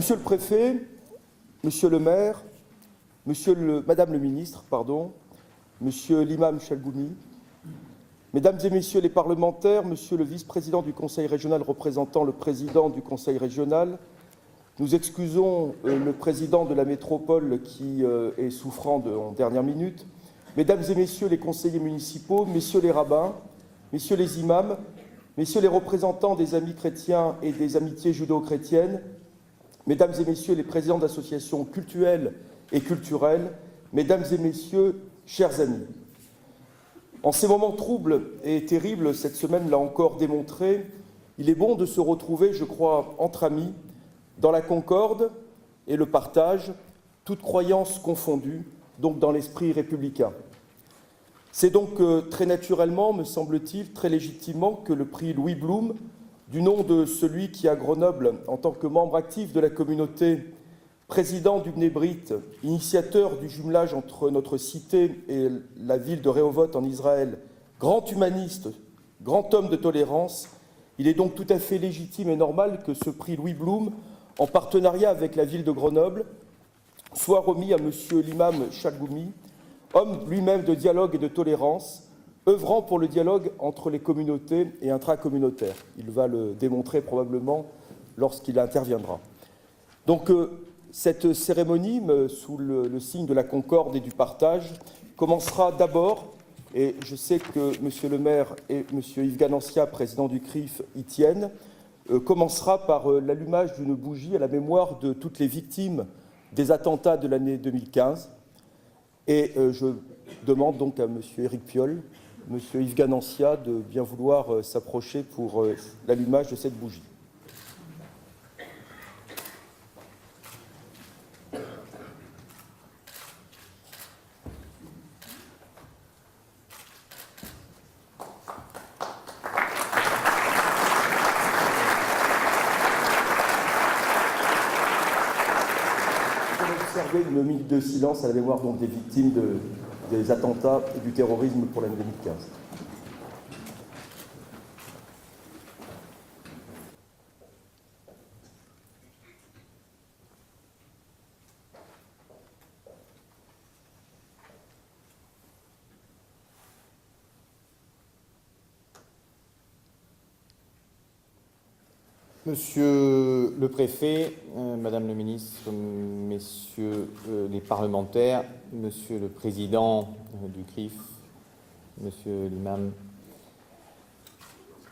Monsieur le préfet, monsieur le maire, madame le ministre, monsieur l'imam Chalgoumi, mesdames et messieurs les parlementaires, monsieur le vice-président du Conseil régional représentant le président du Conseil régional, nous excusons le président de la métropole qui est souffrant en dernière minute, mesdames et messieurs les conseillers municipaux, messieurs les rabbins, messieurs les imams, messieurs les représentants des amis chrétiens et des amitiés judéo-chrétiennes, mesdames et messieurs les présidents d'associations cultuelles et culturelles, mesdames et messieurs, chers amis. En ces moments troubles et terribles, cette semaine l'a encore démontré, il est bon de se retrouver, je crois, entre amis, dans la concorde et le partage, toutes croyances confondues, donc dans l'esprit républicain. C'est donc très naturellement, me semble-t-il, très légitimement que le prix Louis Blum, du nom de celui qui, à Grenoble, en tant que membre actif de la communauté, président du Bnei-Brit, initiateur du jumelage entre notre cité et la ville de Rehovot en Israël, grand humaniste, grand homme de tolérance, il est donc tout à fait légitime et normal que ce prix Louis Blum, en partenariat avec la ville de Grenoble, soit remis à monsieur l'imam Chalgoumi, homme lui-même de dialogue et de tolérance, œuvrant pour le dialogue entre les communautés et intracommunautaires. Il va le démontrer probablement lorsqu'il interviendra. Donc, cette cérémonie, sous le signe de la concorde et du partage, commencera d'abord, et je sais que monsieur le maire et monsieur Yves Ganancia, président du CRIF, y tiennent, commencera par l'allumage d'une bougie à la mémoire de toutes les victimes des attentats de l'année 2015. Et je demande donc à monsieur Éric Piolle, monsieur Yves Ganancia, de bien vouloir s'approcher pour l'allumage de cette bougie. Observer une minute de silence à la mémoire donc, des victimes des attentats et du terrorisme pour l'année 2015. Monsieur le préfet, madame le ministre, messieurs les parlementaires, monsieur le président du CRIF, monsieur l'imam,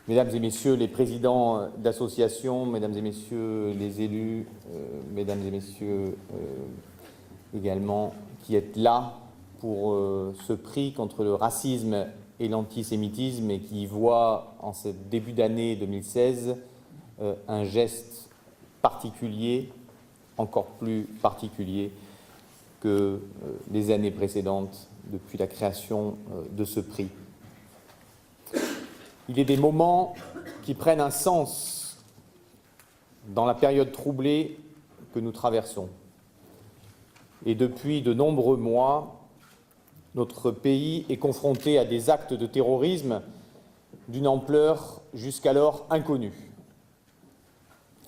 mesdames et messieurs les présidents d'associations, mesdames et messieurs les élus, mesdames et messieurs également qui êtes là pour ce prix contre le racisme et l'antisémitisme et qui voit en ce début d'année 2016 un geste particulier, encore plus particulier que les années précédentes depuis la création de ce prix. Il est des moments qui prennent un sens dans la période troublée que nous traversons. Et depuis de nombreux mois, notre pays est confronté à des actes de terrorisme d'une ampleur jusqu'alors inconnue.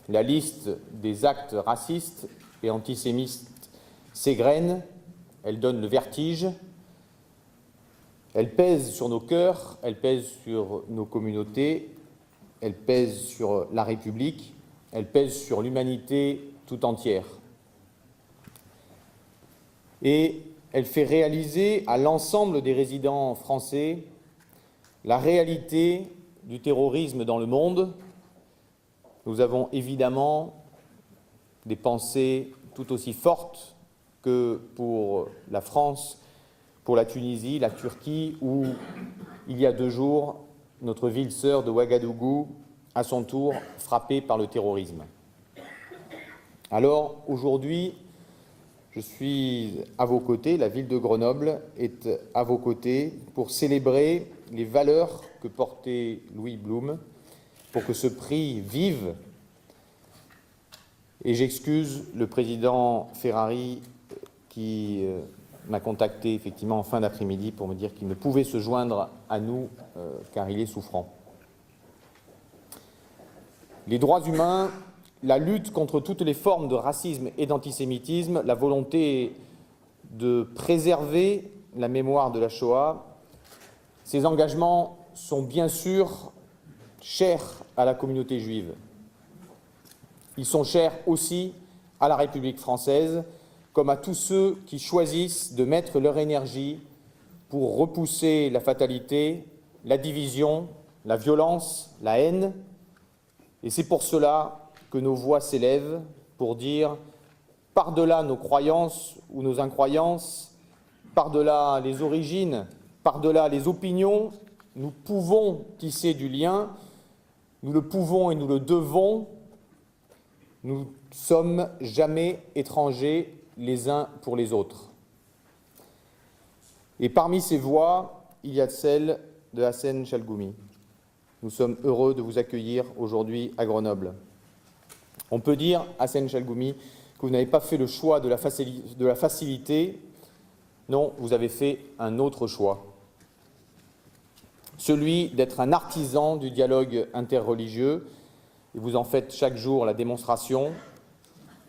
La liste des actes racistes et antisémites s'égrène, elle donne le vertige, elle pèse sur nos cœurs, elle pèse sur nos communautés, elle pèse sur la République, elle pèse sur l'humanité tout entière. Et elle fait réaliser à l'ensemble des résidents français la réalité du terrorisme dans le monde. Nous avons évidemment des pensées tout aussi fortes que pour la France, pour la Tunisie, la Turquie, où il y a 2 jours, notre ville sœur de Ouagadougou, à son tour frappée par le terrorisme. Alors aujourd'hui, je suis à vos côtés, la ville de Grenoble est à vos côtés pour célébrer les valeurs que portait Louis Blum, pour que ce prix vive. Et j'excuse le président Ferrari qui m'a contacté effectivement en fin d'après-midi pour me dire qu'il ne pouvait se joindre à nous car il est souffrant. Les droits humains, la lutte contre toutes les formes de racisme et d'antisémitisme, la volonté de préserver la mémoire de la Shoah. Ces engagements sont bien sûr chers à la communauté juive. Ils sont chers aussi à la République française, comme à tous ceux qui choisissent de mettre leur énergie pour repousser la fatalité, la division, la violence, la haine. Et c'est pour cela que nos voix s'élèvent pour dire, par-delà nos croyances ou nos incroyances, par-delà les origines, par-delà les opinions, nous pouvons tisser du lien, nous le pouvons et nous le devons. Nous ne sommes jamais étrangers les uns pour les autres. Et parmi ces voix, il y a celle de Hassen Chalgoumi. Nous sommes heureux de vous accueillir aujourd'hui à Grenoble. On peut dire, Hassen Chalgoumi, que vous n'avez pas fait le choix de la facilité. Non, vous avez fait un autre choix. Celui d'être un artisan du dialogue interreligieux, et vous en faites chaque jour la démonstration,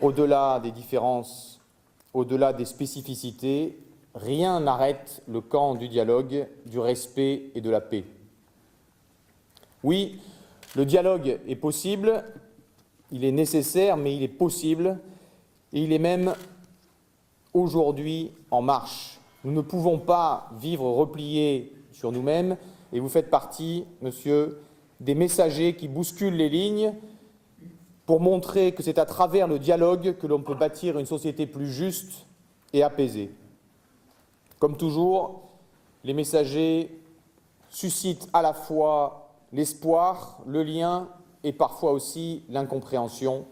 au-delà des différences, au-delà des spécificités, rien n'arrête le camp du dialogue, du respect et de la paix. Oui, le dialogue est possible, il est nécessaire, mais il est possible, et il est même aujourd'hui en marche. Nous ne pouvons pas vivre repliés sur nous-mêmes, et vous faites partie, monsieur, des messagers qui bousculent les lignes pour montrer que c'est à travers le dialogue que l'on peut bâtir une société plus juste et apaisée. Comme toujours, les messagers suscitent à la fois l'espoir, le lien et parfois aussi l'incompréhension.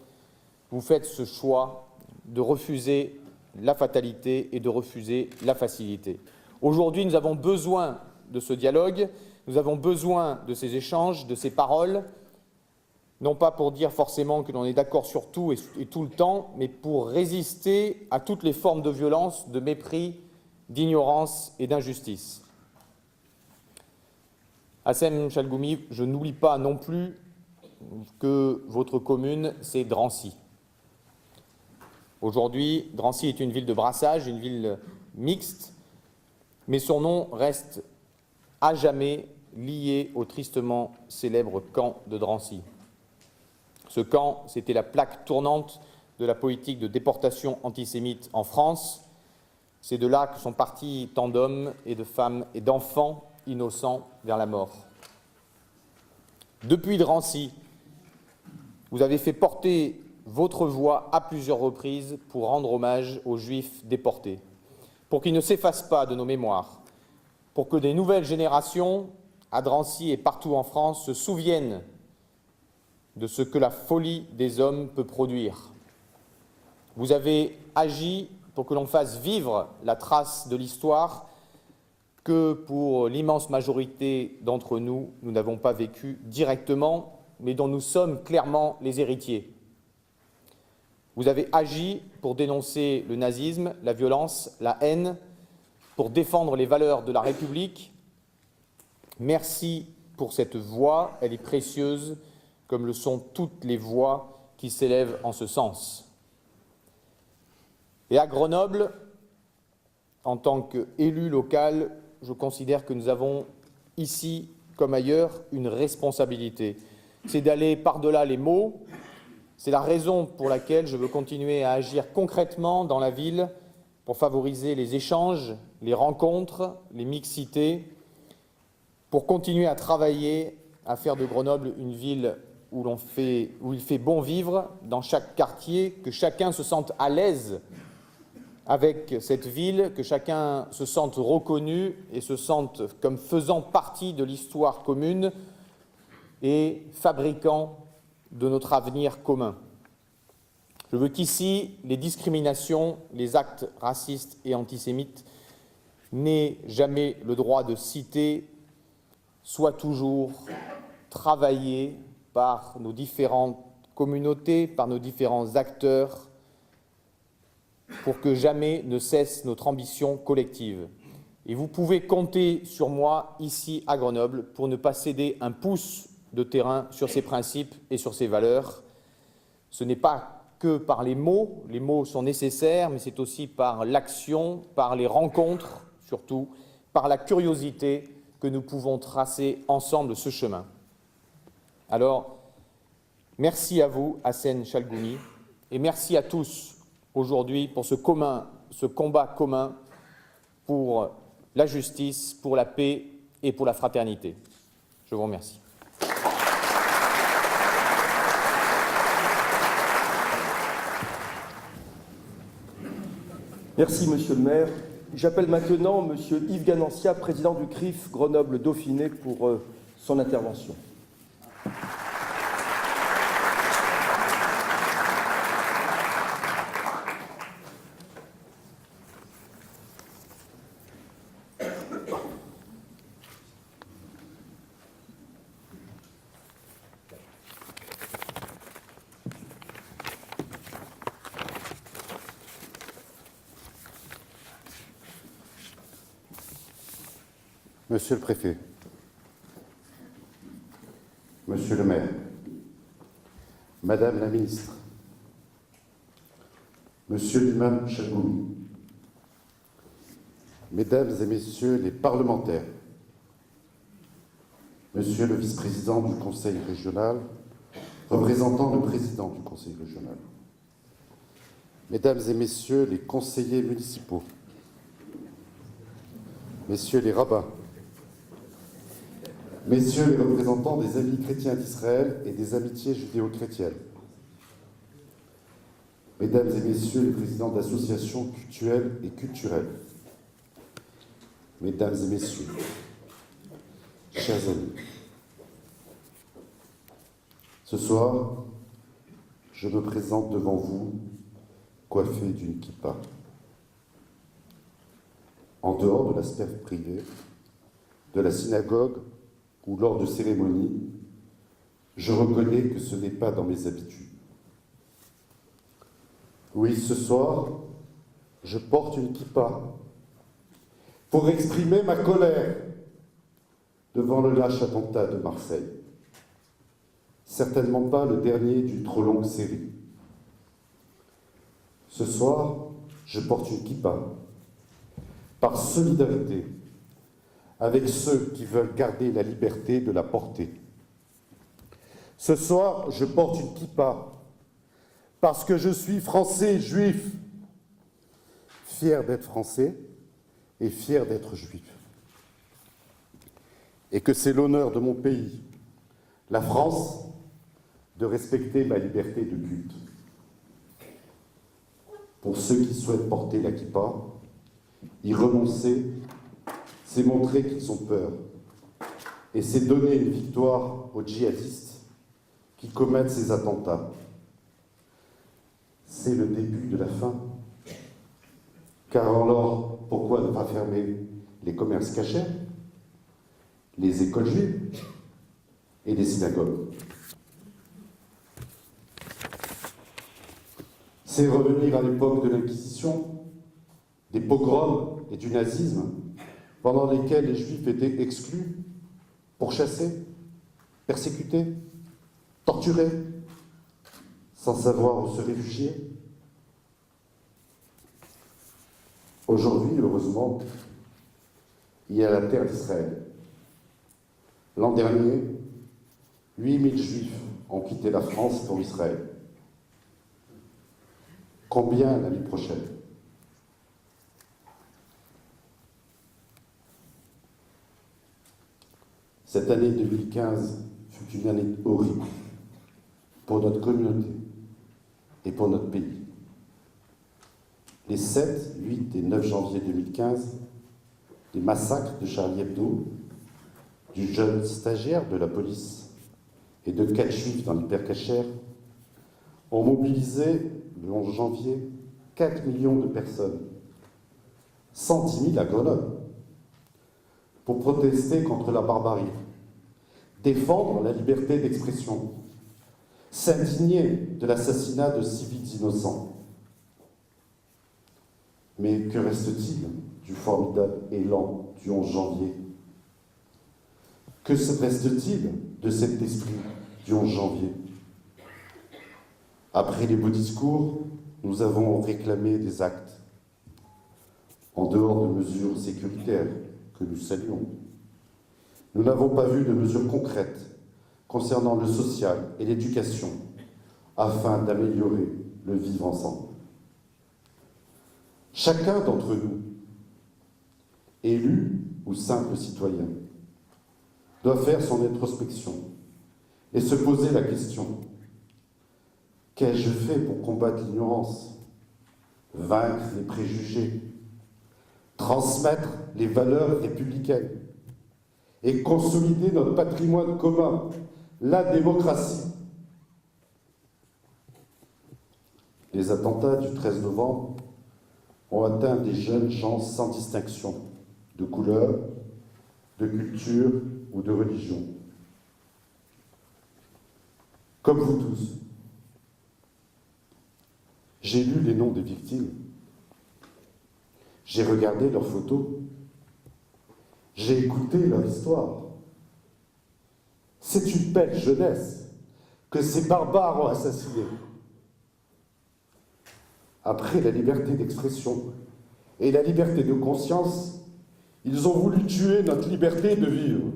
Vous faites ce choix de refuser la fatalité et de refuser la facilité. Aujourd'hui, nous avons besoin de ce dialogue, nous avons besoin de ces échanges, de ces paroles, non pas pour dire forcément que l'on est d'accord sur tout et tout le temps, mais pour résister à toutes les formes de violence, de mépris, d'ignorance et d'injustice. Hassen Chalgoumi, je n'oublie pas non plus que votre commune, c'est Drancy. Aujourd'hui, Drancy est une ville de brassage, une ville mixte, mais son nom reste à jamais lié au tristement célèbre camp de Drancy. Ce camp, c'était la plaque tournante de la politique de déportation antisémite en France. C'est de là que sont partis tant d'hommes et de femmes et d'enfants innocents vers la mort. Depuis Drancy, vous avez fait porter votre voix à plusieurs reprises pour rendre hommage aux Juifs déportés, pour qu'ils ne s'effacent pas de nos mémoires, pour que des nouvelles générations, à Drancy et partout en France, se souviennent de ce que la folie des hommes peut produire. Vous avez agi pour que l'on fasse vivre la trace de l'histoire que, pour l'immense majorité d'entre nous, nous n'avons pas vécu directement, mais dont nous sommes clairement les héritiers. Vous avez agi pour dénoncer le nazisme, la violence, la haine, pour défendre les valeurs de la République. Merci pour cette voix, elle est précieuse, comme le sont toutes les voix qui s'élèvent en ce sens. Et à Grenoble, en tant qu'élu local, je considère que nous avons ici, comme ailleurs, une responsabilité. C'est d'aller par-delà les mots. C'est la raison pour laquelle je veux continuer à agir concrètement dans la ville pour favoriser les échanges, les rencontres, les mixités, pour continuer à travailler, à faire de Grenoble une ville où il fait bon vivre dans chaque quartier, que chacun se sente à l'aise avec cette ville, que chacun se sente reconnu et se sente comme faisant partie de l'histoire commune et fabricant de notre avenir commun. Je veux qu'ici, les discriminations, les actes racistes et antisémites n'aient jamais le droit de citer, soient toujours travaillés par nos différentes communautés, par nos différents acteurs, pour que jamais ne cesse notre ambition collective. Et vous pouvez compter sur moi, ici à Grenoble, pour ne pas céder un pouce de terrain sur ces principes et sur ces valeurs. ce n'est pas que par les mots sont nécessaires, mais c'est aussi par l'action, par les rencontres, surtout, par la curiosité que nous pouvons tracer ensemble ce chemin. Alors, merci à vous, Hassen Chalgoumi, et merci à tous aujourd'hui pour ce combat commun pour la justice, pour la paix et pour la fraternité. Je vous remercie. Merci, Monsieur le maire. J'appelle maintenant Monsieur Yves Ganancia, président du CRIF Grenoble-Dauphiné, pour son intervention. Monsieur le préfet, Monsieur le maire, Madame la ministre, Monsieur l'imam Chalgoumi, Mesdames et Messieurs les parlementaires, Monsieur le vice-président du Conseil régional, représentant le président du Conseil régional, Mesdames et Messieurs les conseillers municipaux, Messieurs les rabbins, Messieurs les représentants des Amis chrétiens d'Israël et des amitiés judéo-chrétiennes, Mesdames et Messieurs les présidents d'associations cultuelles et culturelles, Mesdames et Messieurs, chers amis, ce soir, je me présente devant vous coiffé d'une kippa. En dehors de la sphère privée, de la synagogue ou lors de cérémonies, je reconnais que ce n'est pas dans mes habitudes. Oui, ce soir, je porte une kippa pour exprimer ma colère devant le lâche attentat de Marseille. Certainement pas le dernier d'une trop longue série. Ce soir, je porte une kippa par solidarité avec ceux qui veulent garder la liberté de la porter. Ce soir, je porte une kippa parce que je suis français juif, fier d'être français et fier d'être juif. Et que c'est l'honneur de mon pays, la France, de respecter ma liberté de culte. Pour ceux qui souhaitent porter la kippa, y renoncer, c'est montrer qu'ils ont peur. Et c'est donner une victoire aux djihadistes qui commettent ces attentats. C'est le début de la fin. Car alors, pourquoi ne pas fermer les commerces cachers, les écoles juives et les synagogues? C'est revenir à l'époque de l'Inquisition, des pogroms et du nazisme, pendant lesquels les Juifs étaient exclus, pourchassés, persécutés, torturés, sans savoir où se réfugier. Aujourd'hui, heureusement, il y a la terre d'Israël. L'an dernier, 8000 Juifs ont quitté la France pour Israël. Combien l'année prochaine? Cette année 2015 fut une année horrible pour notre communauté et pour notre pays. Les 7, 8 et 9 janvier 2015, les massacres de Charlie Hebdo, du jeune stagiaire de la police et de 4 juifs dans l'hypercachère ont mobilisé le 11 janvier 4 millions de personnes, 110 000 à Grenoble, pour protester contre la barbarie, défendre la liberté d'expression, s'indigner de l'assassinat de civils innocents. Mais que reste-t-il du formidable élan du 11 janvier? Que reste-t-il de cet esprit du 11 janvier? Après les beaux discours, nous avons réclamé des actes, en dehors de mesures sécuritaires que nous saluons. Nous n'avons pas vu de mesures concrètes concernant le social et l'éducation afin d'améliorer le vivre ensemble. Chacun d'entre nous, élu ou simple citoyen, doit faire son introspection et se poser la question: qu'ai-je fait pour combattre l'ignorance, vaincre les préjugés, transmettre les valeurs républicaines et consolider notre patrimoine commun, la démocratie? Les attentats du 13 novembre ont atteint des jeunes gens sans distinction de couleur, de culture ou de religion. Comme vous tous, j'ai lu les noms des victimes, j'ai regardé leurs photos, j'ai écouté leur histoire. C'est une belle jeunesse que ces barbares ont assassinée. Après la liberté d'expression et la liberté de conscience, ils ont voulu tuer notre liberté de vivre.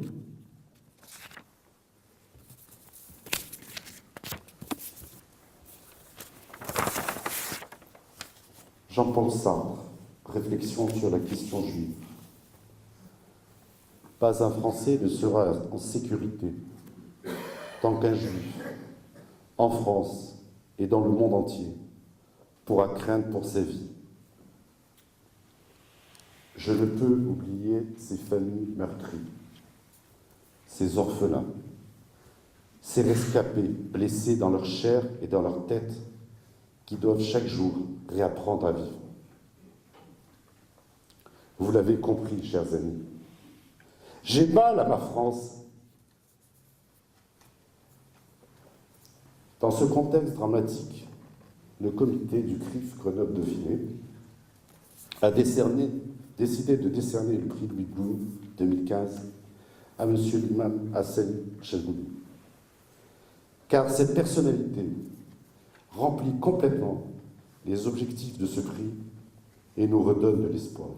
Jean-Paul Sartre, réflexion sur la question juive. Pas un Français ne sera en sécurité tant qu'un Juif, en France et dans le monde entier, pourra craindre pour sa vie. Je ne peux oublier ces familles meurtries, ces orphelins, ces rescapés blessés dans leur chair et dans leur tête, qui doivent chaque jour réapprendre à vivre. Vous l'avez compris, chers amis, j'ai mal à ma France. Dans ce contexte dramatique, le comité du CRIF Grenoble-Dauphiné a décidé de décerner le prix Louis Blount 2015 à M. l'imam Hassan Chalgoumi. Car cette personnalité remplit complètement les objectifs de ce prix et nous redonne de l'espoir.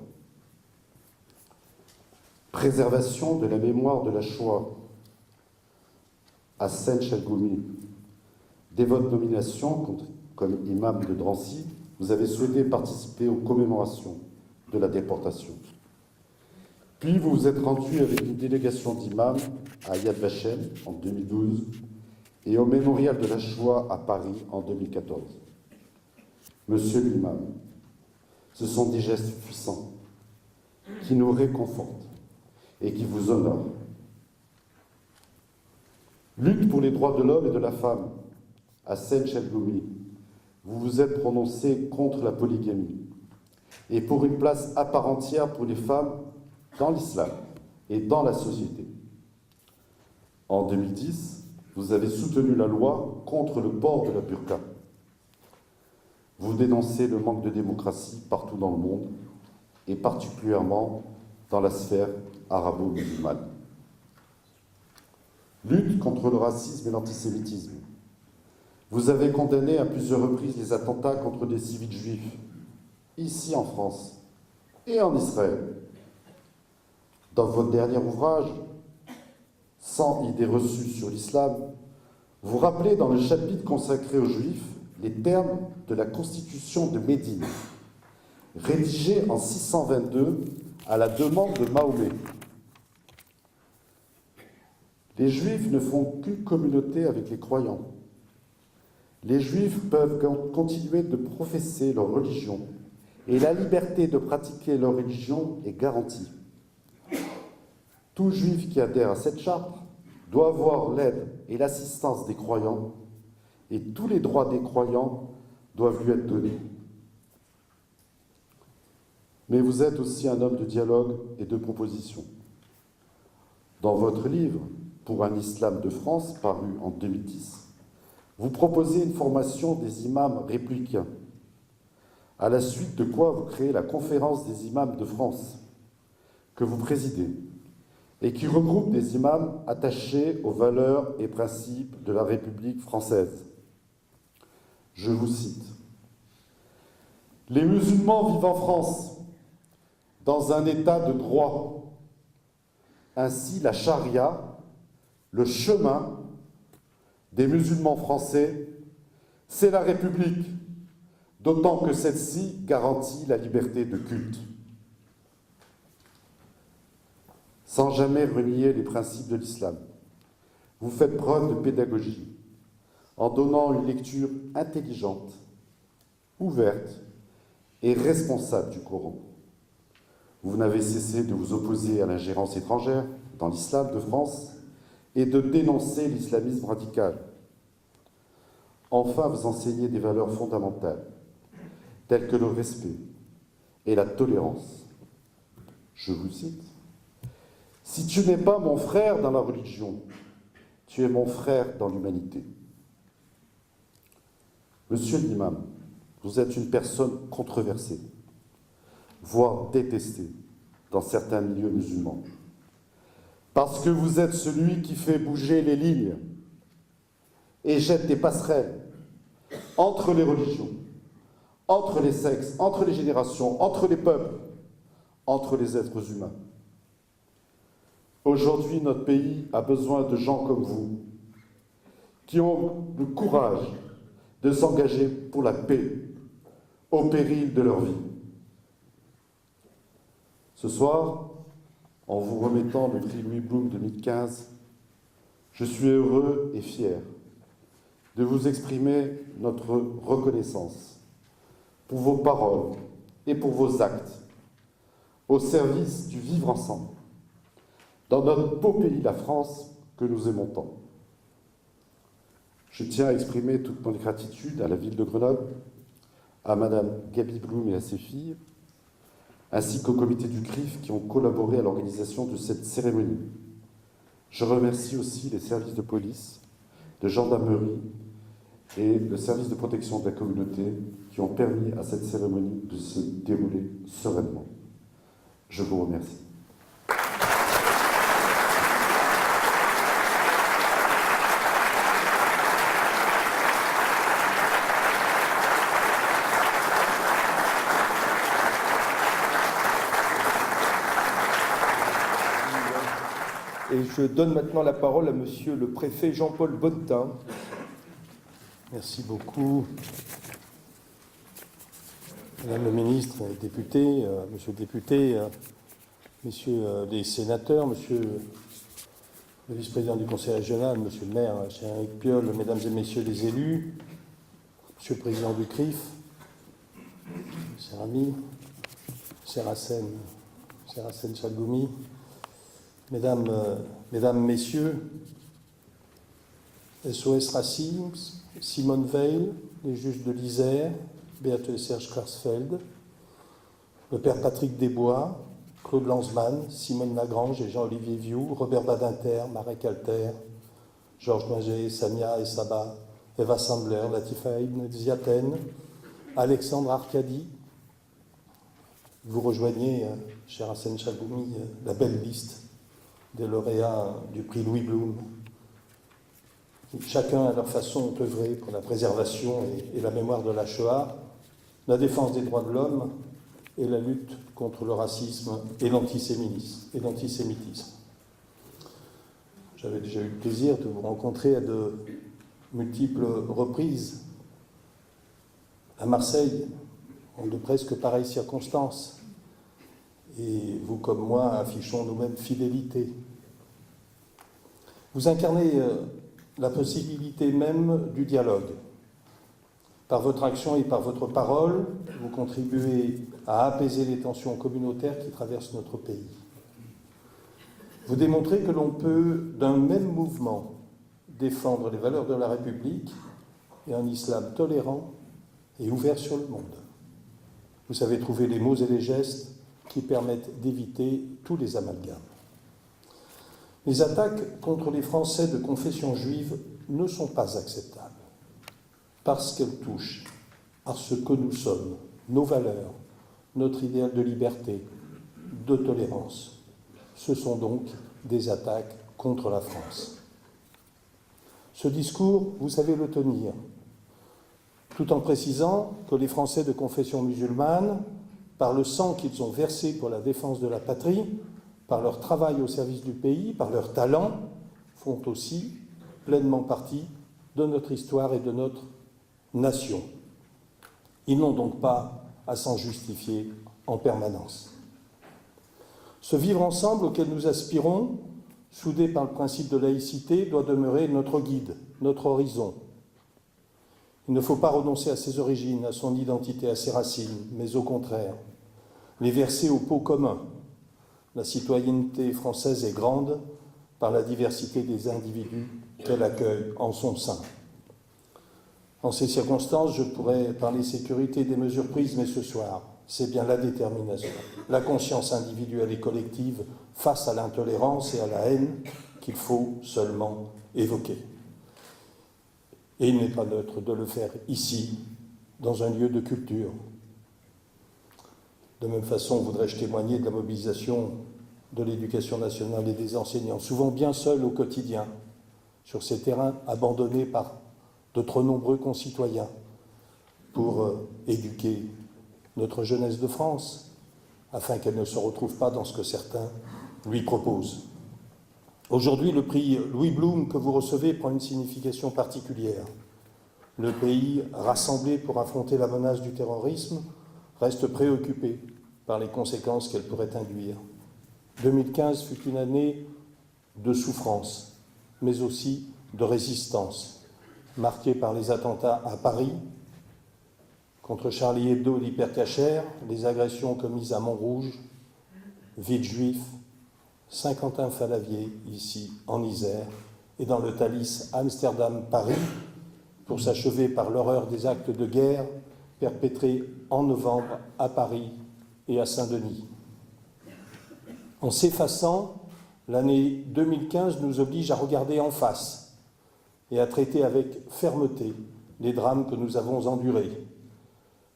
Préservation de la mémoire de la Shoah. Hassan Chalgoumi, dès votre nomination comme imam de Drancy, vous avez souhaité participer aux commémorations de la déportation. Puis vous vous êtes rendu avec une délégation d'imams à Yad Vashem en 2012 et au mémorial de la Shoah à Paris en 2014. Monsieur l'imam, ce sont des gestes puissants qui nous réconfortent et qui vous honorent. Lutte pour les droits de l'homme et de la femme. Hassan Chalgoumi, vous vous êtes prononcé contre la polygamie et pour une place à part entière pour les femmes dans l'islam et dans la société. En 2010, vous avez soutenu la loi contre le port de la burqa. Vous dénoncez le manque de démocratie partout dans le monde et particulièrement dans la sphère arabo-musulmane. Lutte contre le racisme et l'antisémitisme. Vous avez condamné à plusieurs reprises les attentats contre des civils juifs, ici en France et en Israël. Dans votre dernier ouvrage, 100 idées reçues sur l'islam, vous rappelez dans le chapitre consacré aux Juifs les termes de la Constitution de Médine, rédigée en 622 à la demande de Mahomet. Les Juifs ne font qu'une communauté avec les croyants. Les Juifs peuvent continuer de professer leur religion et la liberté de pratiquer leur religion est garantie. Tout Juif qui adhère à cette charte doit avoir l'aide et l'assistance des croyants et tous les droits des croyants doivent lui être donnés. Mais vous êtes aussi un homme de dialogue et de proposition. Dans votre livre « Pour un islam de France » paru en 2010, vous proposez une formation des imams républicains, à la suite de quoi vous créez la Conférence des imams de France, que vous présidez, et qui regroupe des imams attachés aux valeurs et principes de la République française. Je vous cite. Les musulmans vivent en France dans un état de droit. Ainsi, la charia, le chemin des musulmans français, c'est la République, d'autant que celle-ci garantit la liberté de culte. Sans jamais renier les principes de l'islam, vous faites preuve de pédagogie en donnant une lecture intelligente, ouverte et responsable du Coran. Vous n'avez cessé de vous opposer à l'ingérence étrangère dans l'islam de France et de dénoncer l'islamisme radical. Enfin, vous enseignez des valeurs fondamentales, telles que le respect et la tolérance. Je vous cite. « Si tu n'es pas mon frère dans la religion, tu es mon frère dans l'humanité. » Monsieur l'imam, vous êtes une personne controversée, voire détestée dans certains milieux musulmans, parce que vous êtes celui qui fait bouger les lignes et jette des passerelles entre les religions, entre les sexes, entre les générations, entre les peuples, entre les êtres humains. Aujourd'hui, notre pays a besoin de gens comme vous, qui ont le courage de s'engager pour la paix, au péril de leur vie. Ce soir, en vous remettant le prix Louis Blume 2015, je suis heureux et fier de vous exprimer notre reconnaissance pour vos paroles et pour vos actes au service du vivre ensemble dans notre beau pays, la France, que nous aimons tant. Je tiens à exprimer toute mon gratitude à la ville de Grenoble, à Madame Gaby Blum et à ses filles, ainsi qu'au comité du CRIF qui ont collaboré à l'organisation de cette cérémonie. Je remercie aussi les services de police, de gendarmerie et le service de protection de la communauté qui ont permis à cette cérémonie de se dérouler sereinement. Je vous remercie. Et je donne maintenant la parole à Monsieur le préfet Jean-Paul Bonnetin. Merci beaucoup. Madame le ministre, député, monsieur le député, messieurs les sénateurs, monsieur le vice-président du conseil régional, monsieur le maire, cher Éric Piolle, mesdames et messieurs les élus, monsieur le président du CRIF, cher ami, cher Hassen Chalgoumi, mesdames, messieurs, SOS Racisme, Simone Veil, les juges de l'Isère, Beate et Serge Klarsfeld, le père Patrick Desbois, Claude Lanzmann, Simone Lagrange et Jean-Olivier Viou, Robert Badinter, Marek Alter, Georges Noger, Samia Essaba, Eva Sandler, Latifa Ibn Ziaten, Alexandre Arcadi. Vous rejoignez, cher Hassen Chalgoumi, la belle liste des lauréats du prix Louis Blume. Chacun, à leur façon, ont œuvré pour la préservation et la mémoire de la Shoah, la défense des droits de l'homme et la lutte contre le racisme et l'antisémitisme. J'avais déjà eu le plaisir de vous rencontrer à de multiples reprises à Marseille, en de presque pareilles circonstances. Et vous, comme moi, affichons nous-mêmes fidélité. Vous incarnez la possibilité même du dialogue. Par votre action et par votre parole, vous contribuez à apaiser les tensions communautaires qui traversent notre pays. Vous démontrez que l'on peut, d'un même mouvement, défendre les valeurs de la République et un islam tolérant et ouvert sur le monde. Vous savez trouver les mots et les gestes qui permettent d'éviter tous les amalgames. Les attaques contre les Français de confession juive ne sont pas acceptables parce qu'elles touchent à ce que nous sommes, nos valeurs, notre idéal de liberté, de tolérance. Ce sont donc des attaques contre la France. Ce discours, vous savez le tenir. tout en précisant que les Français de confession musulmane, par le sang qu'ils ont versé pour la défense de la patrie, par leur travail au service du pays, par leur talent, font aussi pleinement partie de notre histoire et de notre nation. Ils n'ont donc pas à s'en justifier en permanence. Ce vivre ensemble auquel nous aspirons, soudé par le principe de laïcité, doit demeurer notre guide, notre horizon. Il ne faut pas renoncer à ses origines, à son identité, à ses racines, mais au contraire, les verser au pot commun. La citoyenneté française est grande par la diversité des individus qu'elle accueille en son sein. En ces circonstances, je pourrais parler sécurité des mesures prises, mais ce soir, c'est bien la détermination, la conscience individuelle et collective face à l'intolérance et à la haine qu'il faut seulement évoquer. Et il n'est pas neutre de le faire ici, dans un lieu de culture. De même façon, voudrais-je témoigner de la mobilisation de l'éducation nationale et des enseignants, souvent bien seuls au quotidien, sur ces terrains abandonnés par de trop nombreux concitoyens, pour éduquer notre jeunesse de France, afin qu'elle ne se retrouve pas dans ce que certains lui proposent. Aujourd'hui, le prix Louis Blum que vous recevez prend une signification particulière. Le pays, rassemblé pour affronter la menace du terrorisme, reste préoccupé par les conséquences qu'elle pourrait induire. 2015 fut une année de souffrance, mais aussi de résistance, marquée par les attentats à Paris, contre Charlie Hebdo et l'hypercachère, les agressions commises à Montrouge, Villejuif, Saint-Quentin-Falavier, ici en Isère, et dans le Thalys Amsterdam-Paris, pour s'achever par l'horreur des actes de guerre perpétrés en novembre à Paris et à Saint-Denis. En s'effaçant, l'année 2015 nous oblige à regarder en face et à traiter avec fermeté les drames que nous avons endurés.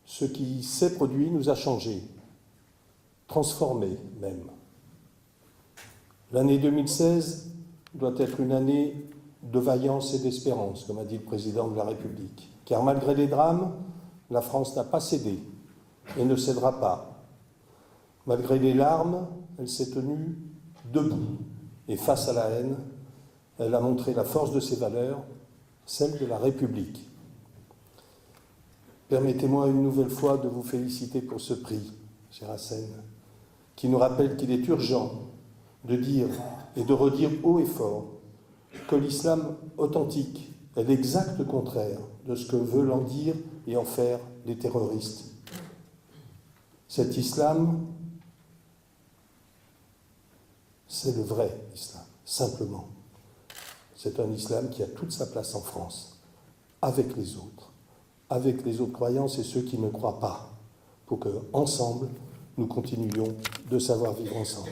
Ce qui s'est produit nous a changés, transformés même. L'année 2016 doit être une année de vaillance et d'espérance, comme a dit le président de la République. Car malgré les drames, la France n'a pas cédé et ne cédera pas. Malgré les larmes, elle s'est tenue debout. Et face à la haine, elle a montré la force de ses valeurs, celle de la République. Permettez-moi une nouvelle fois de vous féliciter pour ce prix, cher Hassen, qui nous rappelle qu'il est urgent de dire et de redire haut et fort que l'islam authentique est l'exact contraire de ce que veulent en dire et en faire les terroristes. Cet islam, c'est le vrai islam, simplement. C'est un islam qui a toute sa place en France, avec les autres croyances et ceux qui ne croient pas, pour que, ensemble, nous continuions de savoir vivre ensemble.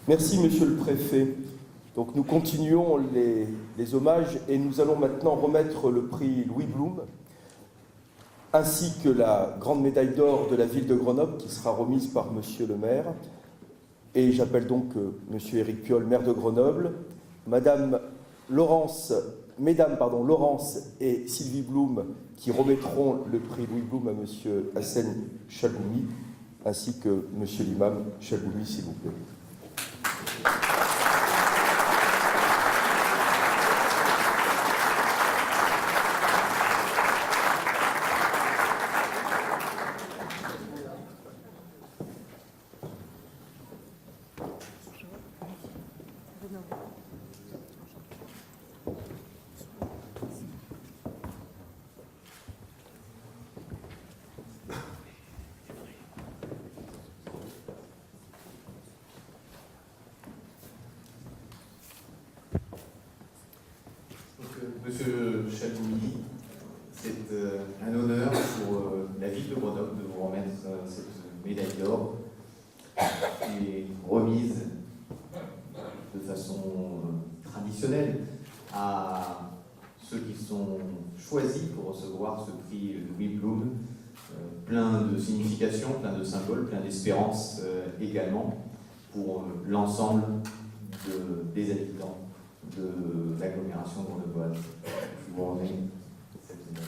Merci, Monsieur le Préfet. Donc nous continuons les hommages et nous allons maintenant remettre le prix Louis Blum, ainsi que la grande médaille d'or de la ville de Grenoble qui sera remise par Monsieur le maire. Et j'appelle donc Monsieur Éric Piolle, maire de Grenoble, Mesdames Laurence et Sylvie Blum qui remettront le prix Louis Blum à Monsieur Hassen Chalgoumi, ainsi que Monsieur l'imam Chalgoumi, s'il vous plaît. Monsieur Chalgoumi, c'est un honneur pour la ville de Grenoble de vous remettre cette médaille d'or qui est remise de façon traditionnelle à ceux qui sont choisis pour recevoir ce prix Louis Blum plein de significations, plein de symboles, plein d'espérance également pour l'ensemble des habitants de l'agglomération grenobloise. Je vous remets cette image.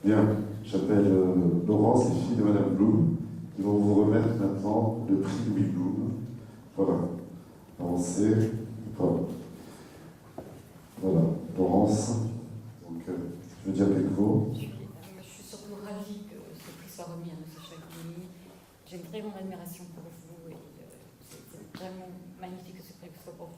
Bien, j'appelle Laurence, les filles de Madame Blum, qui vont vous remettre maintenant le prix Louis Blum. Voilà, avancez. Voilà, Laurence. Donc, je veux dire quelques mots. Je suis surtout ravie que ce prix soit remis à M. Chalgoumi. J'ai une très grande admiration pour vous et c'est vraiment magnifique que ce prix soit pour vous.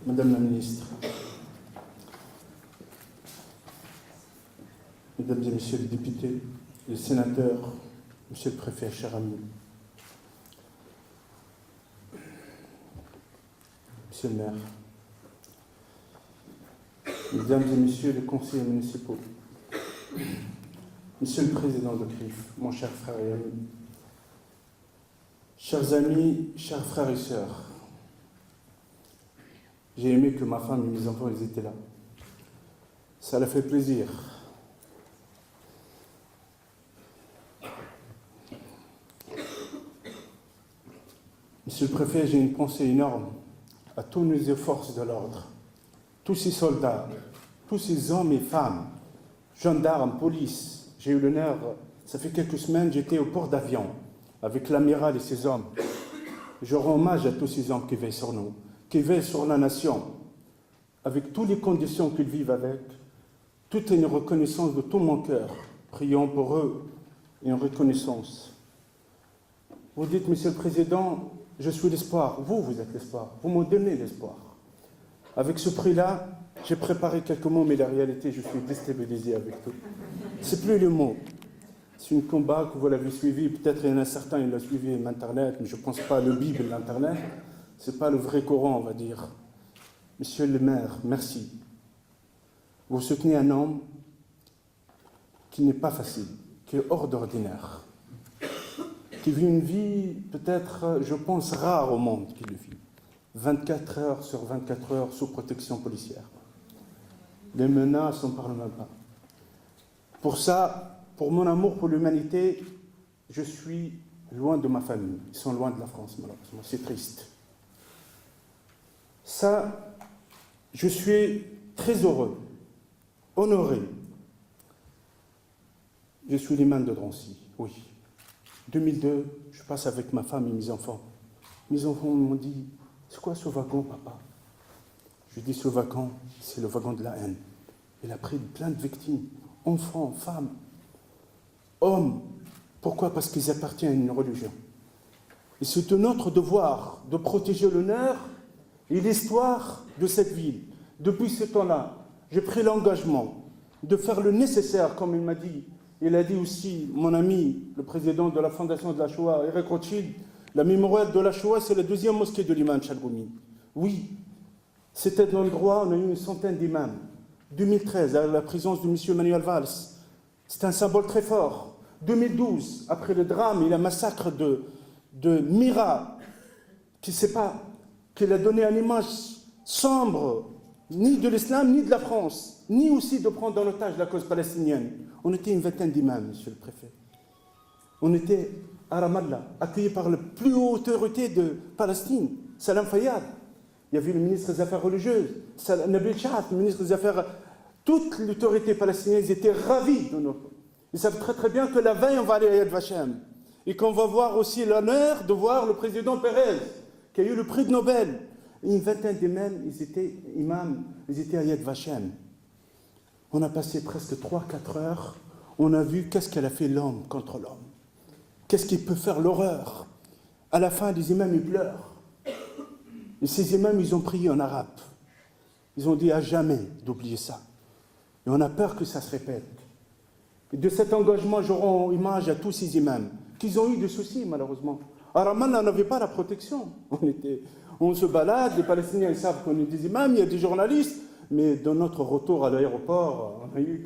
Madame la Ministre, Mesdames et Messieurs les députés, les sénateurs, Monsieur le Préfet, cher ami, Monsieur le maire, Mesdames et Messieurs les conseillers municipaux, Monsieur le Président de CRIF, mon cher frère et ami, chers amis, chers frères et sœurs, j'ai aimé que ma femme et mes enfants ils étaient là. Ça leur fait plaisir. Monsieur le Préfet, j'ai une pensée énorme à tous nos forces de l'ordre, tous ces soldats, tous ces hommes et femmes, gendarmes, police. J'ai eu l'honneur, ça fait quelques semaines, j'étais au port d'Avion avec l'amiral et ses hommes. Je rends hommage à tous ces hommes qui veillent sur nous, qui veillent sur la nation, avec toutes les conditions qu'ils vivent avec. Toute une reconnaissance de tout mon cœur. Prions pour eux et une reconnaissance. Vous dites, Monsieur le Président, je suis l'espoir. Vous êtes l'espoir. Vous me donnez l'espoir. Avec ce prix-là, j'ai préparé quelques mots, mais la réalité, je suis déstabilisé avec tout. C'est plus le mot. C'est un combat que vous l'avez suivi. Peut-être il y en a certains, ils l'ont suivi Internet, mais je ne pense pas le Bible, l'Internet. Ce n'est pas le vrai Coran, on va dire. Monsieur le maire, merci. Vous soutenez un homme qui n'est pas facile, qui est hors d'ordinaire, qui vit une vie peut-être, je pense, rare au monde qui le vit. 24 heures sur 24 heures sous protection policière. Les menaces, on ne parle même pas. Pour ça, pour mon amour pour l'humanité, je suis loin de ma famille. Ils sont loin de la France, malheureusement. C'est triste. Ça, je suis très heureux, honoré. Je suis l'imam de Drancy, oui. 2002, je passe avec ma femme et mes enfants. Mes enfants m'ont dit, c'est quoi ce wagon, papa? Je dis, ce wagon, c'est le wagon de la haine. Il a pris plein de victimes, enfants, femmes, hommes. Pourquoi? Parce qu'ils appartiennent à une religion. Et c'est notre devoir de protéger l'honneur et l'histoire de cette ville. Depuis ce temps-là, j'ai pris l'engagement de faire le nécessaire, comme il m'a dit. Il a dit aussi, mon ami, le président de la Fondation de la Shoah, Eric Rothschild, la mémorial de la Shoah, c'est la deuxième mosquée de l'imam Chalgoumi. Oui, c'était un endroit, on a eu une centaine d'imams. 2013, à la présence de M. Manuel Valls, c'est un symbole très fort. 2012, après le drame et le massacre de Mira, qui a donné une image sombre, ni de l'islam, ni de la France, ni aussi de prendre en otage la cause palestinienne. On était une vingtaine d'imams, monsieur le préfet. On était à Ramallah, accueillis par la plus haute autorité de Palestine, Salam Fayyad. Il y avait le ministre des Affaires religieuses, Nabil Chaat, le ministre des Affaires. Toute l'autorité palestinienne, ils étaient ravis de nous. Ils savent très très bien que la veille, on va aller à Yad Vashem. Et qu'on va voir aussi l'honneur de voir le président Pérez, qui a eu le prix de Nobel. Une vingtaine d'imams, ils étaient imams, ils étaient à Yad Vashem. On a passé presque 3-4 heures. On a vu qu'est-ce qu'elle a fait l'homme contre l'homme. Qu'est-ce qu'il peut faire l'horreur. À la fin, les imams, ils pleurent. Et ces imams, ils ont prié en arabe. Ils ont dit à jamais d'oublier ça. Et on a peur que ça se répète. Et de cet engagement, je rends image à tous ces imams, qu'ils ont eu des soucis, malheureusement. À Ramallah, on n'avait pas la protection. On se balade, les Palestiniens ils savent qu'on est des imams, il y a des journalistes, mais dans notre retour à l'aéroport, on a eu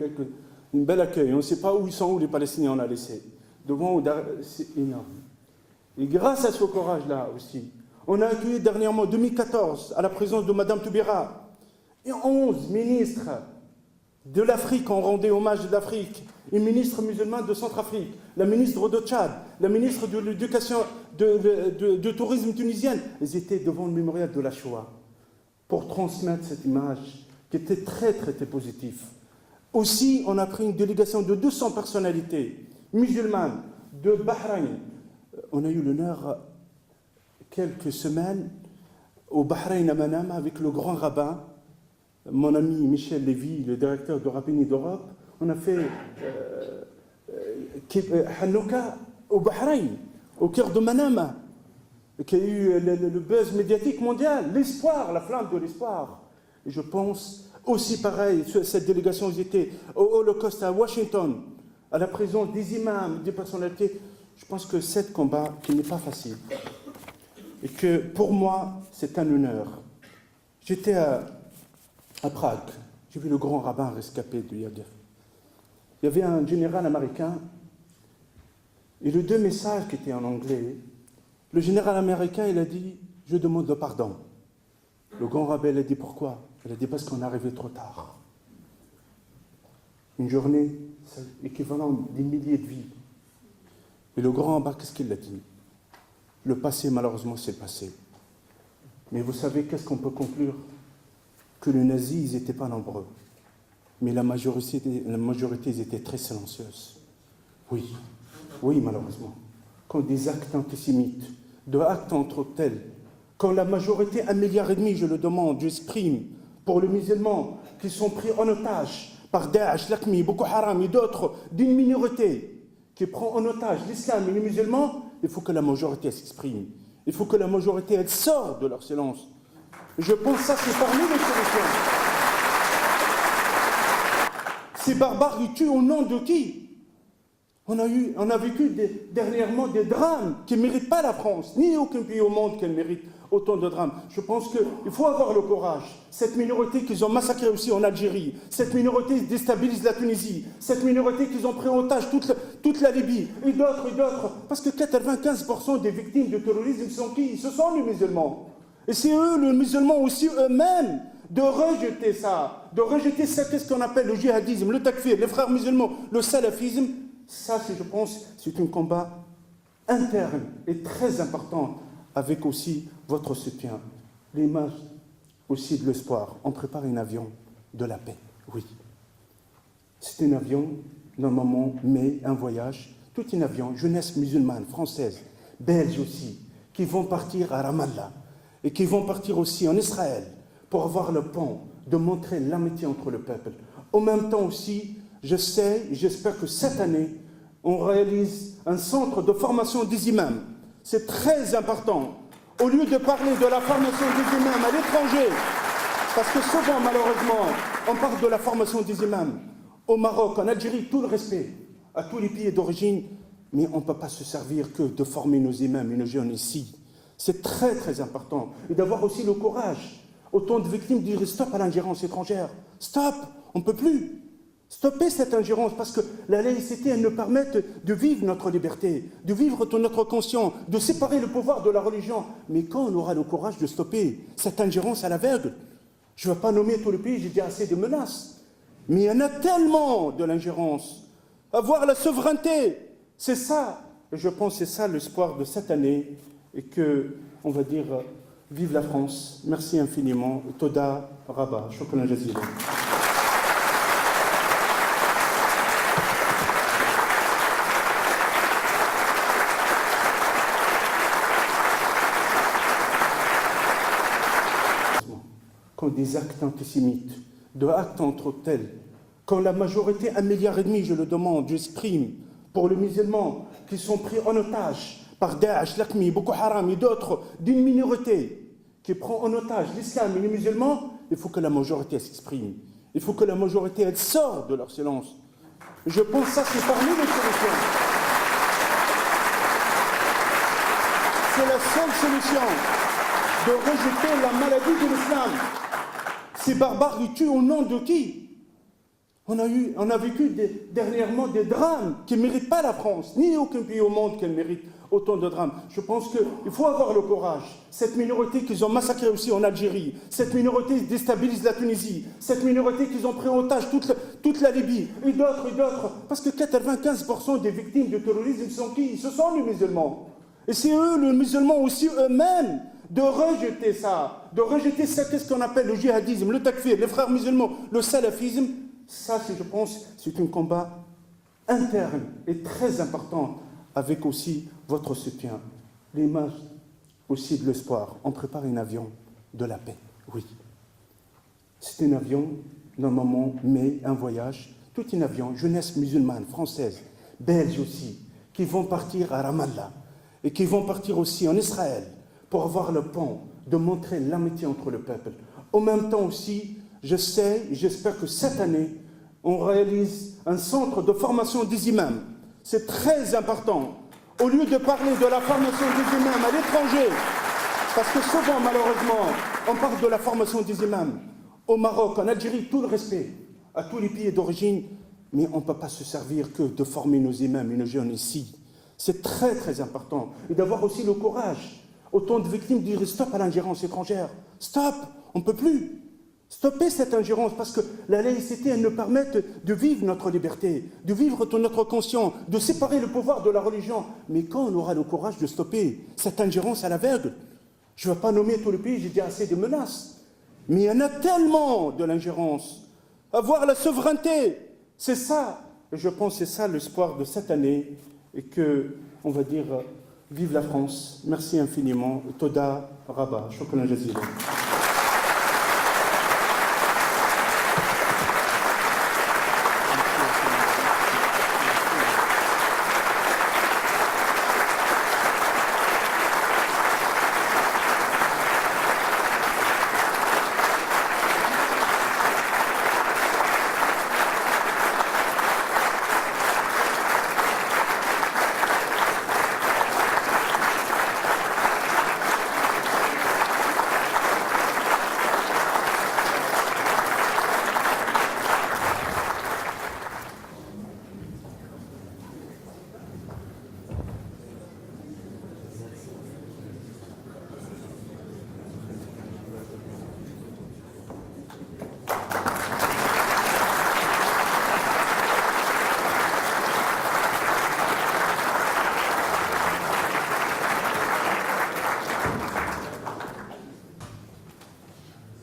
une belle accueil. On ne sait pas où ils sont, où les Palestiniens on a laissé. Devant ou derrière, c'est énorme. Et grâce à ce courage-là aussi, on a accueilli dernièrement, en 2014, à la présence de Mme Toubira, et 11 ministres de l'Afrique ont rendu hommage de l'Afrique, une ministre musulmane de Centrafrique, la ministre de Tchad, la ministre de l'éducation, de tourisme tunisienne. Ils étaient devant le mémorial de la Shoah pour transmettre cette image qui était très, très, très positive. Aussi, on a pris une délégation de 200 personnalités musulmanes de Bahreïn. On a eu l'honneur, quelques semaines, au Bahreïn à Manama, avec le grand rabbin, mon ami Michel Lévy, le directeur de Rabbini d'Europe. On a fait Hanouka au Bahreïn, au cœur de Manama, qui a eu le buzz médiatique mondial, l'espoir, la flamme de l'espoir. Et je pense aussi pareil, cette délégation, ils étaient au Holocauste à Washington, à la présence des imams, des personnalités. Je pense que ce combat, qui n'est pas facile, et que pour moi, c'est un honneur. J'étais à Prague, j'ai vu le grand rabbin rescapé de Yad. Il y avait un général américain, et les deux messages qui étaient en anglais, le général américain, il a dit « Je demande le pardon ». Le grand rabbin, il a dit « Pourquoi ?» Il a dit « Parce qu'on est arrivé trop tard ». Une journée, c'est équivalent des milliers de vies. Et le grand rabbin, qu'est-ce qu'il a dit? Le passé, malheureusement, c'est le passé. Mais vous savez, qu'est-ce qu'on peut conclure? Que les nazis, ils n'étaient pas nombreux. Mais la majorité, ils étaient très silencieuses. Oui, malheureusement. Quand des actes antisémites, de actes entre tels, quand la majorité, 1,5 milliard, je le demande, j'exprime, pour les musulmans qui sont pris en otage par Daesh, l'Aqmi, Boko Haram et d'autres, d'une minorité qui prend en otage l'islam et les musulmans, il faut que la majorité s'exprime. Il faut que la majorité, elle sorte de leur silence. Je pense que ça, c'est parmi les solutions. Ces barbares, ils tuent au nom de qui? On a vécu dernièrement des drames qui ne méritent pas la France, ni aucun pays au monde qui mérite autant de drames. Je pense qu'il faut avoir le courage. Cette minorité qu'ils ont massacrée aussi en Algérie, cette minorité déstabilise la Tunisie, cette minorité qu'ils ont pris en otage toute la Libye, et d'autres. Parce que 95% des victimes du terrorisme sont qui? Ce sont les musulmans. Et c'est eux, les musulmans aussi eux-mêmes, de rejeter ça, qu'est-ce qu'on appelle le djihadisme, le takfir, les frères musulmans, le salafisme. Ça, je pense, c'est un combat interne et très important, avec aussi votre soutien. L'image aussi de l'espoir. On prépare un avion de la paix, oui. C'est un avion, normalement, mais un voyage, tout un avion, jeunesse musulmane, française, belge aussi, qui vont partir à Ramallah et qui vont partir aussi en Israël pour avoir le pont de montrer l'amitié entre le peuple. En même temps aussi, j'espère que cette année, on réalise un centre de formation des imams. C'est très important. Au lieu de parler de la formation des imams à l'étranger, parce que souvent, malheureusement, on parle de la formation des imams au Maroc, en Algérie, tout le respect à tous les pays d'origine, mais on ne peut pas se servir que de former nos imams et nos jeunes ici. C'est très, très important. Et d'avoir aussi le courage, autant de victimes, de dire stop à l'ingérence étrangère. Stop, on ne peut plus. Stoppez cette ingérence, parce que la laïcité, elle nous permet de vivre notre liberté, de vivre notre conscience, de séparer le pouvoir de la religion. Mais quand on aura le courage de stopper cette ingérence à l'aveugle, je ne vais pas nommer tout le pays, j'ai déjà assez de menaces. Mais il y en a tellement de l'ingérence. Avoir la souveraineté, c'est ça. Je pense que c'est ça l'espoir de cette année. Et que, on va dire, vive la France. Merci infiniment. Toda Rabba. Shukran jazilan. Quand des actes antisémites, de actes entre tels, quand la majorité, 1,5 milliard, je le demande, j'exprime, pour les musulmans qui sont pris en otage par Daesh, l'Aqmi, Boko Haram et d'autres, d'une minorité qui prend en otage l'islam et les musulmans, il faut que la majorité s'exprime. Il faut que la majorité, elle sorte de leur silence. Je pense que ça, c'est parmi les solutions. C'est la seule solution de rejeter la maladie de l'islam. Ces barbares, ils tuent au nom de qui? On a vécu dernièrement des drames qui ne méritent pas la France, ni aucun pays au monde qui mérite autant de drames. Je pense qu'il faut avoir le courage. Cette minorité qu'ils ont massacrée aussi en Algérie, cette minorité déstabilise la Tunisie, cette minorité qu'ils ont pris en otage toute la Libye, et d'autres. Parce que 95% des victimes du terrorisme sont qui? Ce sont les musulmans. Et c'est eux, les musulmans aussi eux-mêmes, de rejeter ça, qu'est-ce qu'on appelle le djihadisme, le takfir, les frères musulmans, le salafisme. Ça, je pense, c'est un combat interne et très important, avec aussi votre soutien. L'image aussi de l'espoir. On prépare un avion de la paix, oui. C'est un avion, normalement, mais un voyage, tout un avion, jeunesse musulmane, française, belge aussi, qui vont partir à Ramallah et qui vont partir aussi en Israël pour avoir le pont de montrer l'amitié entre le peuple. En même temps aussi, j'espère que cette année, on réalise un centre de formation des imams. C'est très important. Au lieu de parler de la formation des imams à l'étranger, parce que souvent, malheureusement, on parle de la formation des imams au Maroc, en Algérie, tout le respect à tous les pays d'origine, mais on ne peut pas se servir que de former nos imams et nos jeunes ici. C'est très, très important. Et d'avoir aussi le courage, autant de victimes, de dire stop à l'ingérence étrangère. Stop, on ne peut plus. Stoppez cette ingérence, parce que la laïcité, elle nous permet de vivre notre liberté, de vivre notre conscience, de séparer le pouvoir de la religion. Mais quand on aura le courage de stopper cette ingérence à l'aveugle, je ne vais pas nommer tout le pays, j'ai déjà assez de menaces. Mais il y en a tellement de l'ingérence. Avoir la souveraineté, c'est ça. Et je pense que c'est ça l'espoir de cette année. Et que, on va dire, vive la France. Merci infiniment. Toda Rabba. Shukran jazilan.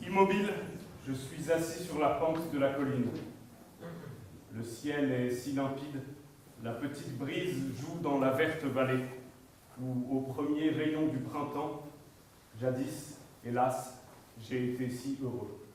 Immobile, je suis assis sur la pente de la colline. Le ciel est si limpide, la petite brise joue dans la verte vallée, où, au premier rayon du printemps, jadis, hélas, j'ai été si heureux.